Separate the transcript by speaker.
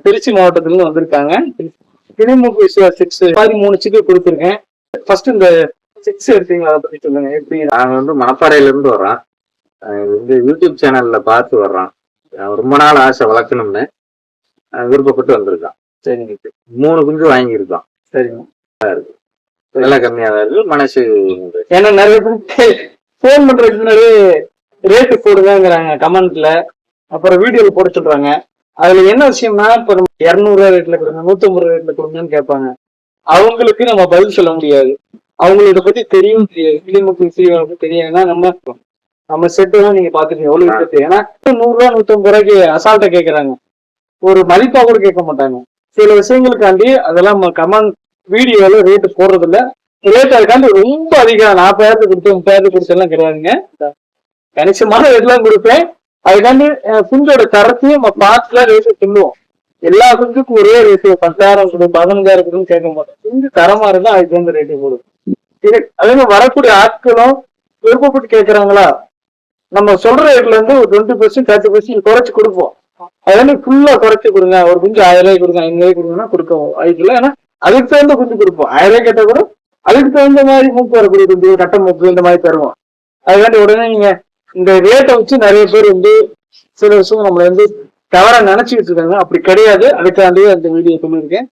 Speaker 1: திருச்சி மாவட்டத்துல இருந்து வந்திருக்காங்க. கிளிமூக்கு சிக்ஸ் மாதிரி 3 சிக்கு கொடுத்துருக்கேன். ஃபர்ஸ்ட் இந்த சிக்ஸ் எடுத்தீங்க, அதை பத்தி சொல்லுங்க. எப்படி?
Speaker 2: நாங்க மணப்பாறையில இருந்து வர்றோம். யூடியூப் சேனல்ல பார்த்து வர்றோம். ரொம்ப நாள் ஆசை வளர்க்கணும்னு விருப்பப்பட்டு வந்திருக்கோம்.
Speaker 1: சரிங்க.
Speaker 2: 3 குஞ்சு வாங்கியிருக்கோம்.
Speaker 1: சரிங்க.
Speaker 2: விலை கம்மியா தான் இருக்கு மனசு.
Speaker 1: ஏன்னா நிறைய பேர் போன் பண்றதுக்கு முன்னாடி ரேட்டு போடுங்கிறாங்க கமெண்ட்ல, அப்புறம் வீடியோல போட சொல்றாங்க. அதுல என்ன விஷயம்னா, இப்ப நம்ம 200 ரேட்ல கொடுங்க, 150 ரேட்ல கொடுங்கன்னு கேட்பாங்க. அவங்களுக்கு நம்ம பதில் சொல்ல முடியாது. அவங்களுக்கு இதை பத்தி தெரியவும் தெரியாது. கிளிமூக்கு தெரியாதுன்னா நம்ம செட்டு தான் நீங்க பாத்துக்கீங்க எவ்வளவு விட்டு. ஏன்னா 100 ரூபா 150 ரூபாய்க்கு அசால்ட்டா கேட்கறாங்க, ஒரு மதிப்பா கூட கேட்க மாட்டாங்க. சில விஷயங்களுக்காண்டி அதெல்லாம் கமெண்ட் வீடியோல ரேட்டு போடுறது இல்ல. ரேட் அதுக்காண்டி ரொம்ப அதிகம் 40,000 கொடுத்து 30,000 கொடுத்தெல்லாம் கிடையாதுங்க. கணிசமான ரேட்லாம் கொடுப்பேன். அதுக்காண்டி குஞ்சோட தரத்தையும் நம்ம பார்த்துலாம் ரேட்டு சொல்லுவோம். எல்லா குஞ்சுக்கும் ஒரே ரேட்டு 10,000 கொடு 15,000 கொடுன்னு கேட்க மாட்டோம். குஞ்சு தரமா இருந்தா அதுக்கு வந்து ரேட்டு போடும். அதே மாதிரி வரக்கூடிய ஆட்களும் விருப்பப்பட்டு கேட்கறாங்களா, நம்ம சொல்ற ரேட்ல இருந்து ஒரு 20% 30% குறைச்சு கொடுப்போம். அதே ஃபுல்லா குறைச்சு கொடுங்க, ஒரு குஞ்சு 1000 ரூபாய் கொடுங்க 500 ரூபாய் கொடுங்கன்னா கொடுக்கவும் வாய்ப்பு. ஏன்னா அதுக்கு தகுந்த குஞ்சு கொடுப்போம். 1000 ரூபாய் கேட்டா கூட அதுக்கு தகுந்த மாதிரி மூக்கு வரக்கூடிய குஞ்சு, கட்ட மூக்கு இந்த மாதிரி தருவோம். அதுக்காண்டி உடனே நீங்க இந்த ரேட்டை வச்சு நிறைய பேர் சில விஷயம் நம்மள தவறா நினைச்சுக்கிட்டு இருக்காங்க. அப்படி கிடையாது. அதுக்காண்டியே அந்த வீடியோ சொல்லியிருக்கேன்.